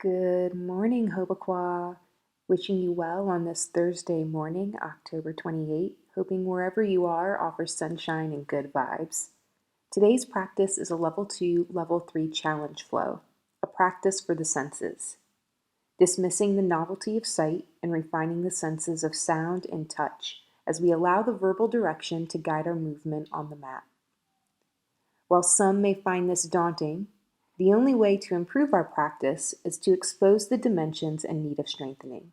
Good morning, hoboqua. Wishing you well on this Thursday morning, October 28th. Hoping wherever you are offers sunshine and good vibes. Today's practice is a Level 2, Level 3 challenge flow, a practice for the senses. Dismissing the novelty of sight and refining the senses of sound and touch as we allow the verbal direction to guide our movement on the mat. While some may find this daunting, the only way to improve our practice is to expose the dimensions in need of strengthening.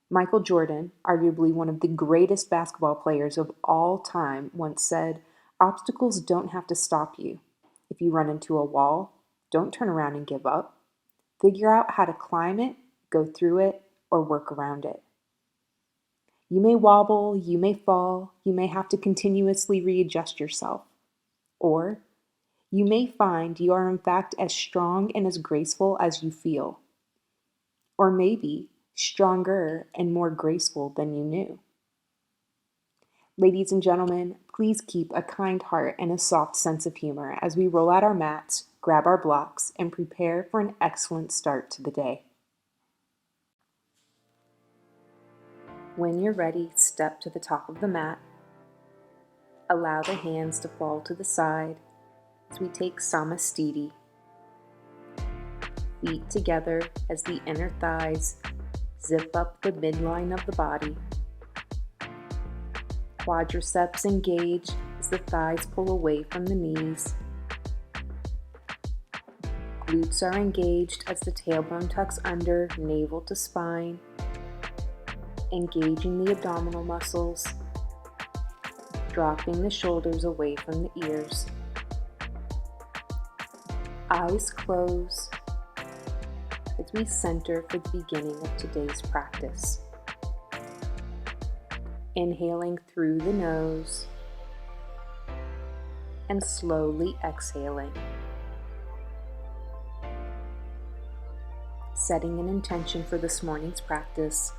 Michael Jordan, arguably one of the greatest basketball players of all time, once said, "Obstacles don't have to stop you. If you run into a wall, don't turn around and give up. Figure out how to climb it, go through it, or work around it." You may wobble, you may fall, you may have to continuously readjust yourself. Or you may find you are in fact as strong and as graceful as you feel. Or maybe stronger and more graceful than you knew. Ladies and gentlemen, please keep a kind heart and a soft sense of humor as we roll out our mats, grab our blocks, and prepare for an excellent start to the day. When you're ready, step to the top of the mat. Allow the hands to fall to the side as we take Samastiti. Feet together as the inner thighs zip up the midline of the body. Quadriceps engage as the thighs pull away from the knees. Glutes are engaged as the tailbone tucks under, navel to spine, engaging the abdominal muscles, dropping the shoulders away from the ears. Eyes close as we center for the beginning of today's practice. Inhaling through the nose and slowly exhaling. Setting an intention for this morning's practice.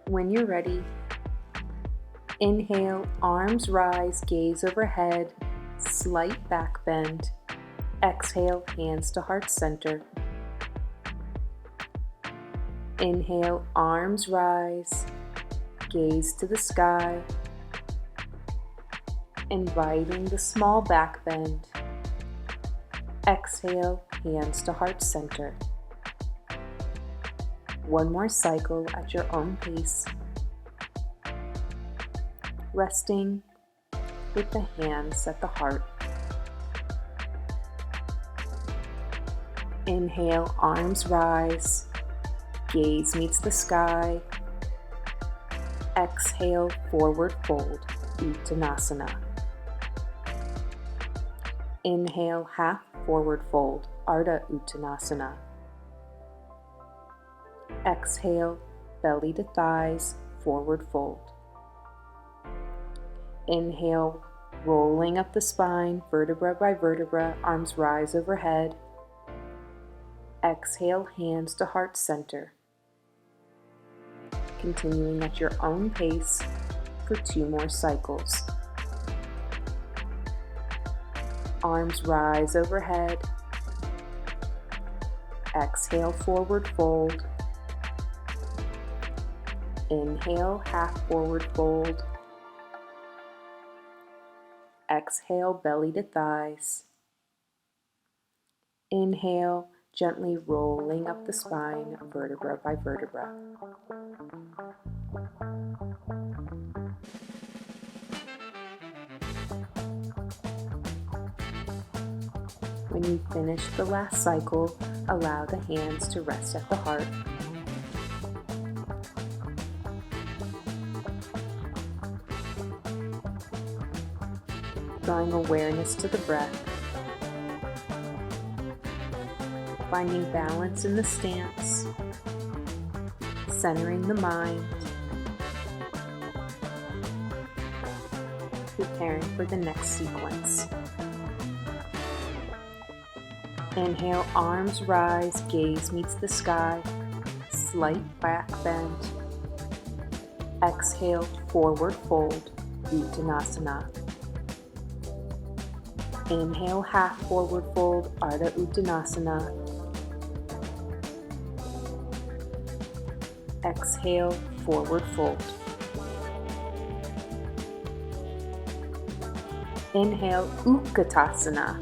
When you're ready, inhale, arms rise, gaze overhead, slight back bend. Exhale, hands to heart center. Inhale, arms rise, gaze to the sky, inviting the small back bend. Exhale, hands to heart center. One more cycle at your own pace, resting with the hands at the heart. Inhale, arms rise, gaze meets the sky. Exhale, forward fold, Uttanasana. Inhale, half forward fold, Ardha Uttanasana. Exhale, belly to thighs, forward fold. Inhale, rolling up the spine, vertebra by vertebra, arms rise overhead. Exhale, hands to heart center. Continuing at your own pace for 2 more cycles. Arms rise overhead. Exhale, forward fold. Inhale, half forward fold. Exhale, belly to thighs. Inhale, gently rolling up the spine, vertebra by vertebra. When you finish the last cycle, allow the hands to rest at the heart. Drawing awareness to the breath, finding balance in the stance, centering the mind, preparing for the next sequence. Inhale, arms rise, gaze meets the sky, slight back bend. Exhale, forward fold, Uttanasana. Inhale, half forward fold, Ardha Uttanasana. Exhale, forward fold. Inhale, Katasana.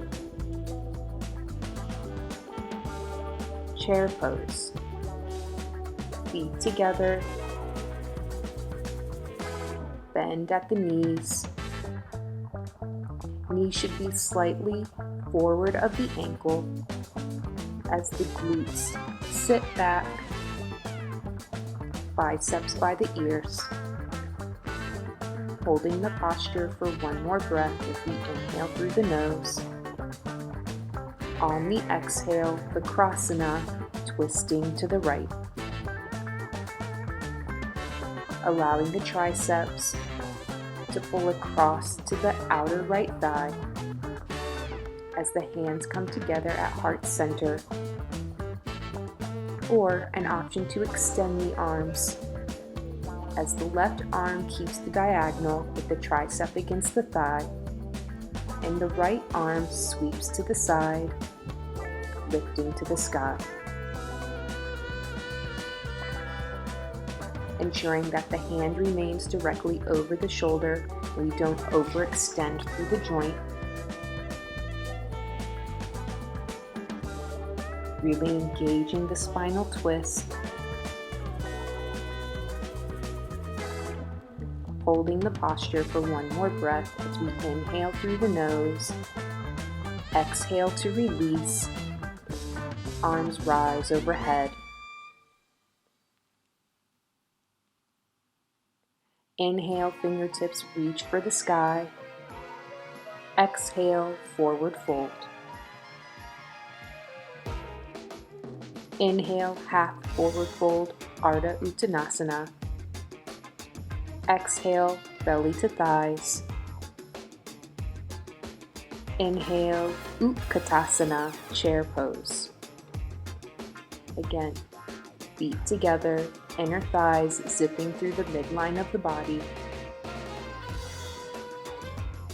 Chair pose. Feet together. Bend at the knees. Knees should be slightly forward of the ankle as the glutes sit back, biceps by the ears. Holding the posture for one more breath as we inhale through the nose. On the exhale, Vikrasana, twisting to the right. Allowing the triceps to pull across to the outer right thigh as the hands come together at heart center, or an option to extend the arms as the left arm keeps the diagonal with the tricep against the thigh, and the right arm sweeps to the side, lifting to the sky. Ensuring that the hand remains directly over the shoulder and we don't overextend through the joint. Really engaging the spinal twist. Holding the posture for one more breath as we inhale through the nose. Exhale to release. Arms rise overhead. Inhale, fingertips reach for the sky. Exhale, forward fold. Inhale, half forward fold, Ardha Uttanasana. Exhale, belly to thighs. Inhale, Katasana, chair pose. Again, feet together, inner thighs zipping through the midline of the body.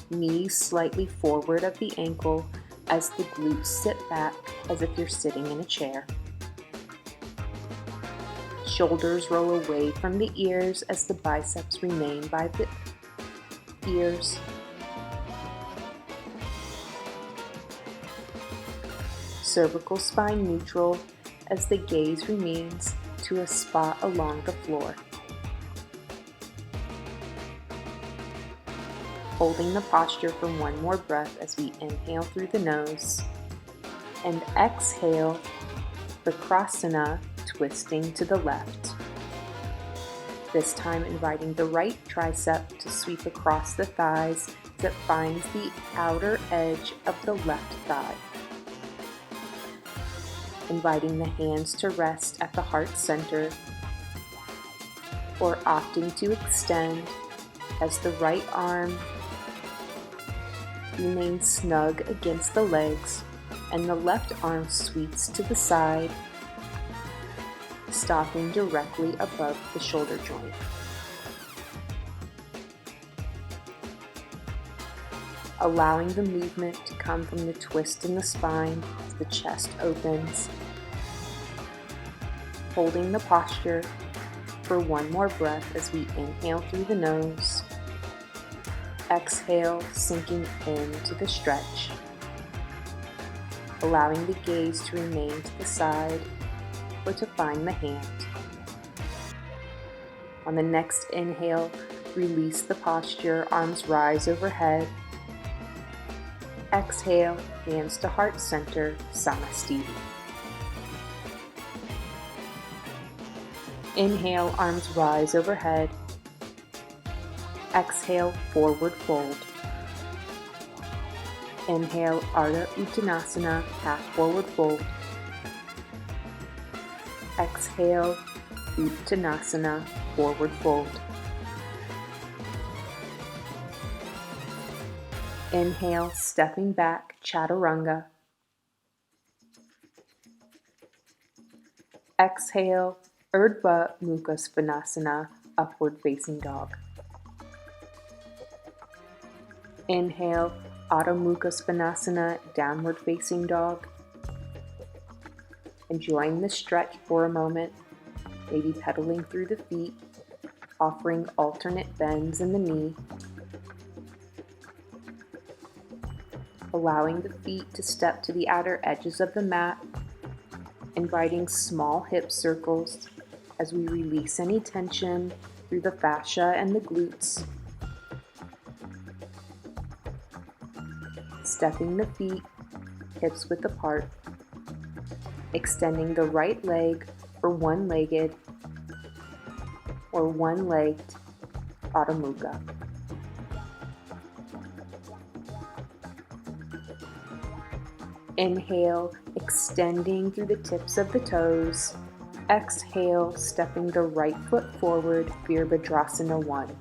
Knees slightly forward of the ankle as the glutes sit back as if you're sitting in a chair. Shoulders roll away from the ears as the biceps remain by the ears. Cervical spine neutral as the gaze remains to a spot along the floor. Holding the posture for one more breath as we inhale through the nose and exhale, Vikrasana, twisting to the left. This time inviting the right tricep to sweep across the thighs as it finds the outer edge of the left thigh. Inviting the hands to rest at the heart center, or opting to extend as the right arm remains snug against the legs and the left arm sweeps to the side, stopping directly above the shoulder joint. Allowing the movement to come from the twist in the spine as the chest opens. Holding the posture for one more breath as we inhale through the nose. Exhale, sinking into the stretch. Allowing the gaze to remain to the side or to find the hand. On the next inhale, release the posture, arms rise overhead. Exhale, hands to heart center, Samastiti. Inhale, arms rise overhead. Exhale, forward fold. Inhale, Ardha Uttanasana, half forward fold. Exhale, Uttanasana, forward fold. Inhale, stepping back, Chaturanga. Exhale, Urdhva Mukha Svanasana, upward facing dog. Inhale, Adho Mukha Svanasana, downward facing dog. Enjoying the stretch for a moment, maybe pedaling through the feet, offering alternate bends in the knee. Allowing the feet to step to the outer edges of the mat, inviting small hip circles as we release any tension through the fascia and the glutes. Stepping the feet, hips width apart. Extending the right leg for one-legged or one-legged Adho Mukha. Inhale, extending through the tips of the toes. Exhale, stepping the right foot forward, Virabhadrasana 1.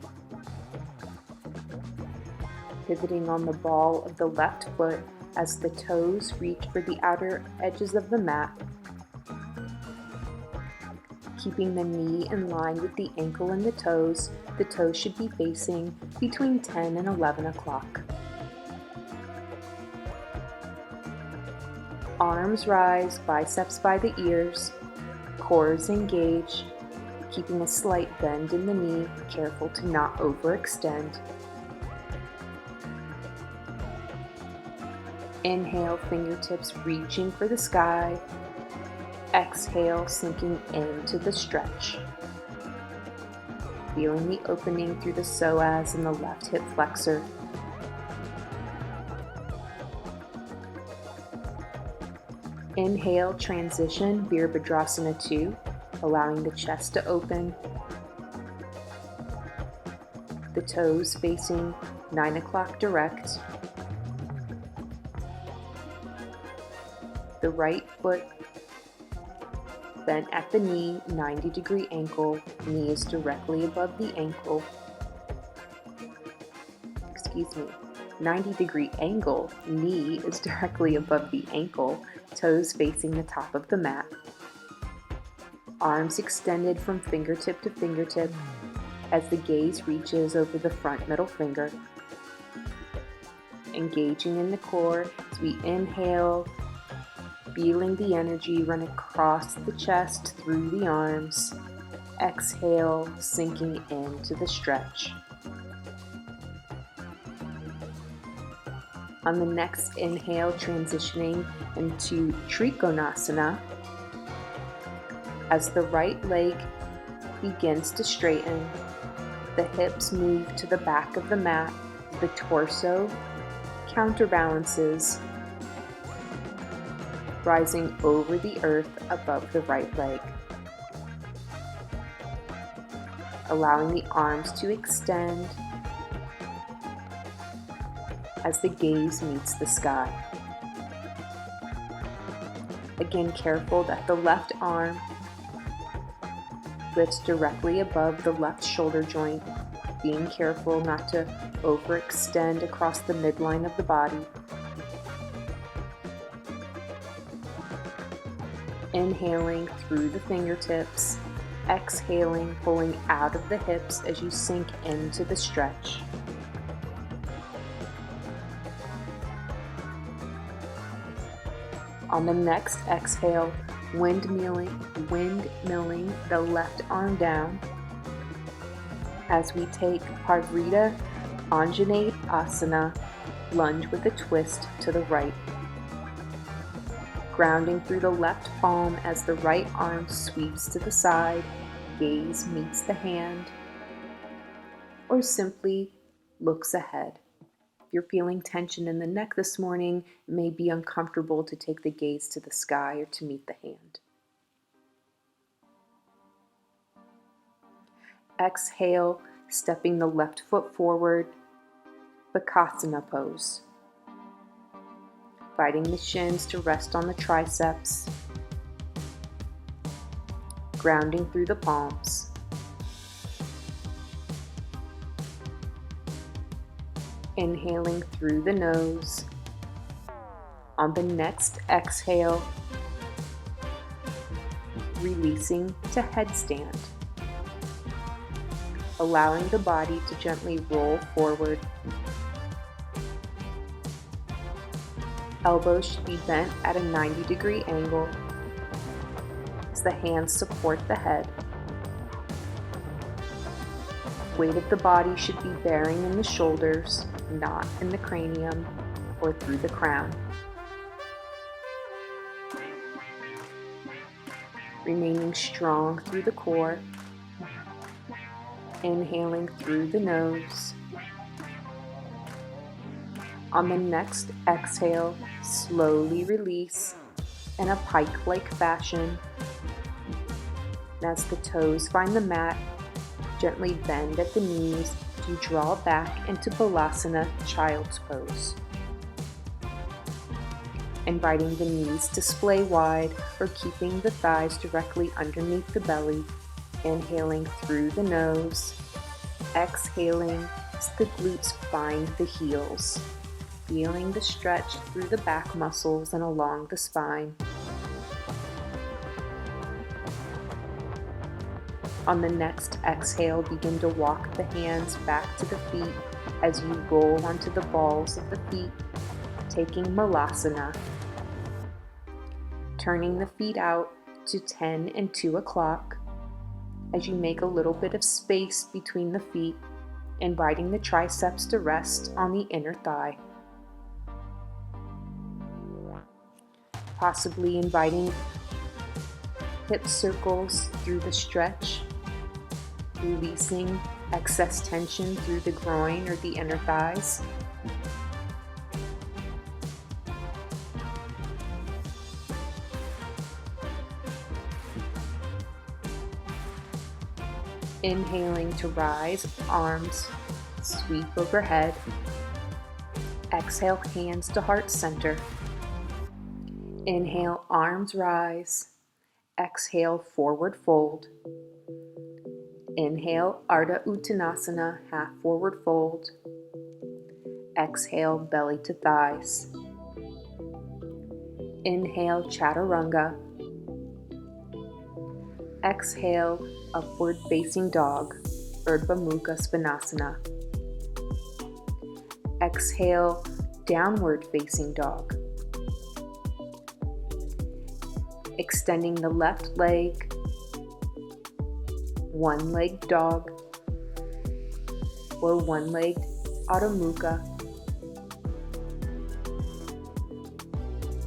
Pivoting on the ball of the left foot as the toes reach for the outer edges of the mat. Keeping the knee in line with the ankle and the toes should be facing between 10 and 11 o'clock. Arms rise, biceps by the ears, core is engaged, keeping a slight bend in the knee, careful to not overextend. Inhale, fingertips reaching for the sky. Exhale, sinking into the stretch. Feeling the opening through the psoas and the left hip flexor. Inhale, transition, Virabhadrasana 2, allowing the chest to open. The toes facing 9 o'clock direct. The right foot bent at the knee, 90-degree ankle. Knee is directly above the ankle. 90-degree angle. Knee is directly above the ankle. Toes facing the top of the mat. Arms extended from fingertip to fingertip as the gaze reaches over the front middle finger. Engaging in the core as we inhale, feeling the energy run across the chest through the arms. Exhale, sinking into the stretch. On the next inhale, transitioning into Trikonasana. As the right leg begins to straighten, the hips move to the back of the mat, the torso counterbalances, rising over the earth above the right leg. Allowing the arms to extend as the gaze meets the sky. Again, careful that the left arm lifts directly above the left shoulder joint, being careful not to overextend across the midline of the body. Inhaling through the fingertips, exhaling, pulling out of the hips as you sink into the stretch. On the next exhale, windmilling the left arm down as we take Parivrtta Anjaneyana Asana, lunge with a twist to the right. Grounding through the left palm as the right arm sweeps to the side, gaze meets the hand, or simply looks ahead. If you're feeling tension in the neck this morning, it may be uncomfortable to take the gaze to the sky or to meet the hand. Exhale, stepping the left foot forward, Bakasana pose. Inviting the shins to rest on the triceps. Grounding through the palms. Inhaling through the nose. On the next exhale, releasing to headstand. allowing the body to gently roll forward. Elbows should be bent at a 90-degree angle as the hands support the head. Weight of the body should be bearing in the shoulders, not in the cranium or through the crown. Remaining strong through the core. Inhaling through the nose. On the next exhale, slowly release in a pike-like fashion. And as the toes find the mat, gently bend at the knees to draw back into Bolasana, child's pose. Inviting the knees to splay wide or keeping the thighs directly underneath the belly. Inhaling through the nose. Exhaling as the glutes find the heels. Feeling the stretch through the back muscles and along the spine. On the next exhale, begin to walk the hands back to the feet as you roll onto the balls of the feet, taking Malasana. Turning the feet out to 10 and 2 o'clock as you make a little bit of space between the feet, inviting the triceps to rest on the inner thigh. Possibly inviting hip circles through the stretch, releasing excess tension through the groin or the inner thighs. Inhaling to rise, arms sweep overhead. Exhale, hands to heart center. Inhale, arms rise. Exhale, forward fold. Inhale, Ardha Uttanasana, half forward fold. Exhale, belly to thighs. Inhale, Chaturanga. Exhale, upward facing dog, Urdhva Mukha Svanasana. Exhale, downward facing dog. Extending the left leg, one-legged dog, or one-legged Adho Mukha.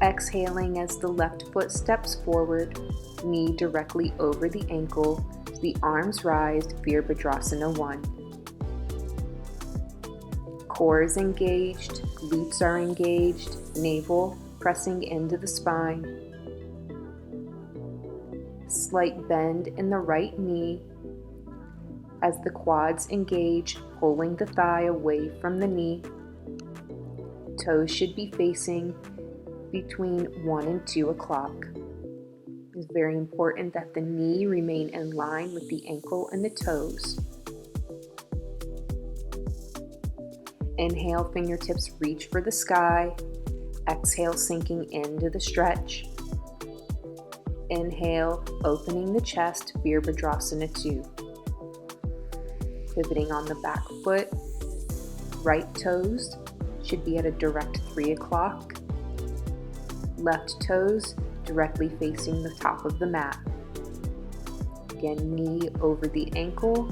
Exhaling as the left foot steps forward, knee directly over the ankle, the arms rise, Virabhadrasana 1. Core is engaged, glutes are engaged, navel pressing into the spine. Slight bend in the right knee as the quads engage, pulling the thigh away from the knee. Toes should be facing between 1 and 2 o'clock. It's very important that the knee remain in line with the ankle and the toes. Inhale, fingertips reach for the sky. Exhale, sinking into the stretch. Inhale, opening the chest, Virabhadrasana 2. Pivoting on the back foot, right toes should be at a direct 3 o'clock. Left toes directly facing the top of the mat. Again, knee over the ankle.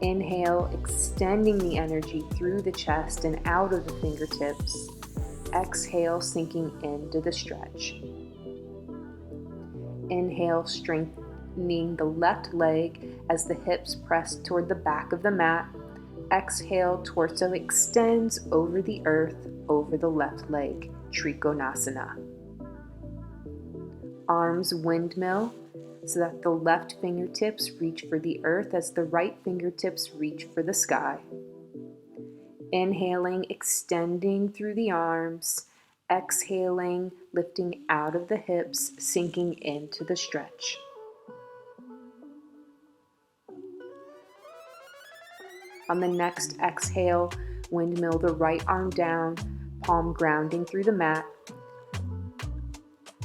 Inhale, extending the energy through the chest and out of the fingertips. Exhale, sinking into the stretch. Inhale, strengthening the left leg as the hips press toward the back of the mat. Exhale, torso extends over the earth, over the left leg, Trikonasana. Arms windmill so that the left fingertips reach for the earth as the right fingertips reach for the sky. Inhaling, extending through the arms. Exhaling, lifting out of the hips, sinking into the stretch. On the next exhale, windmill the right arm down, palm grounding through the mat.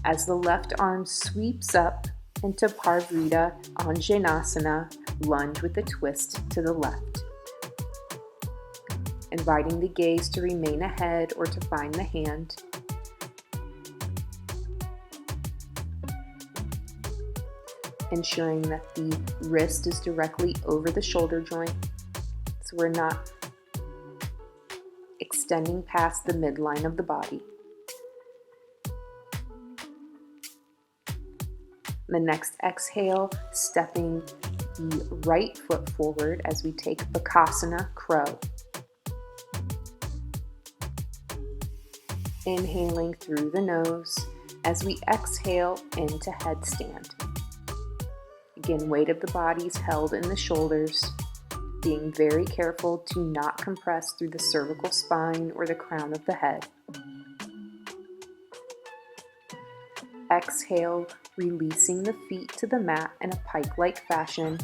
As the left arm sweeps up into Parvrita on Janasana, lunge with a twist to the left. Inviting the gaze to remain ahead or to find the hand. Ensuring that the wrist is directly over the shoulder joint, so we're not extending past the midline of the body. The next exhale, stepping the right foot forward as we take Bakasana, crow. Inhaling through the nose as we exhale into headstand. Again, weight of the body is held in the shoulders, being very careful to not compress through the cervical spine or the crown of the head. Exhale, releasing the feet to the mat in a pike-like fashion.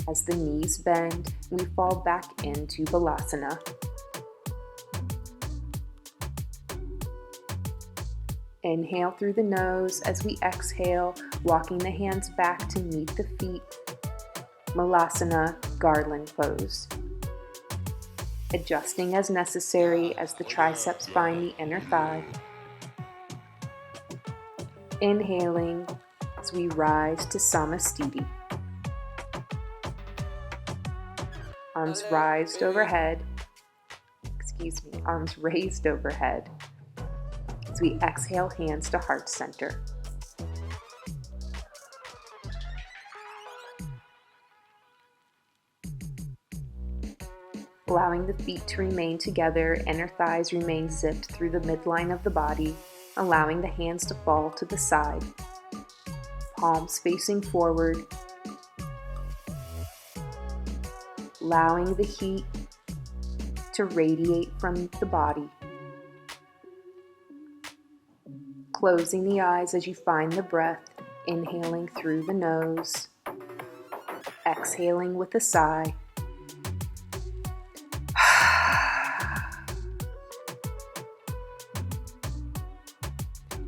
As the knees bend, we fall back into Bolasana. Inhale through the nose as we exhale, walking the hands back to meet the feet. Malasana, Garland pose. Adjusting as necessary as the triceps find the inner thigh. Inhaling as we rise to Samastiti. Arms raised overhead. Arms raised overhead. As we exhale, hands to heart center. Allowing the feet to remain together, inner thighs remain zipped through the midline of the body, allowing the hands to fall to the side. Palms facing forward. Allowing the heat to radiate from the body. Closing the eyes as you find the breath, inhaling through the nose, exhaling with a sigh.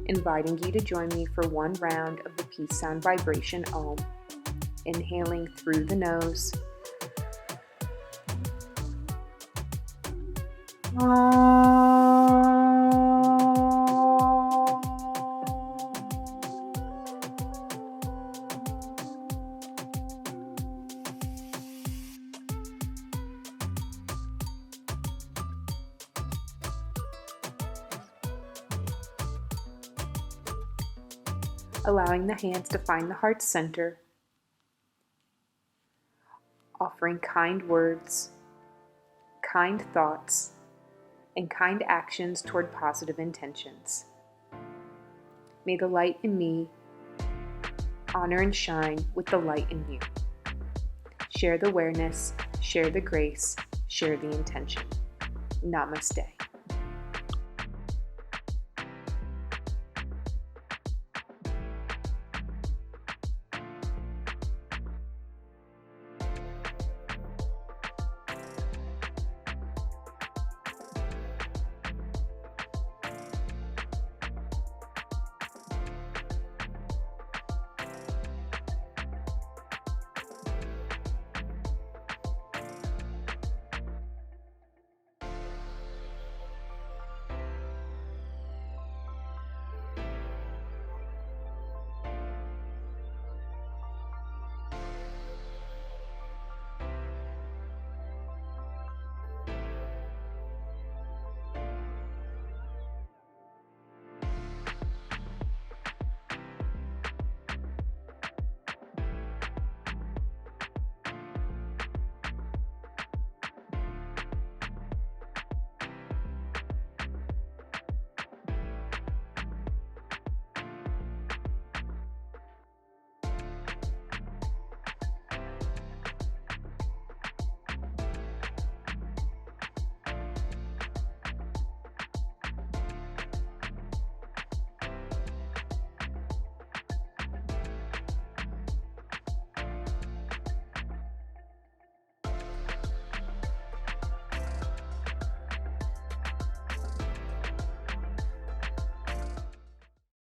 Inviting you to join me for one round of the peace sound vibration Om. Inhaling through the nose. Allowing the hands to find the heart center. Offering kind words, kind thoughts, and kind actions toward positive intentions. May the light in me honor and shine with the light in you. Share the awareness, share the grace, share the intention. Namaste.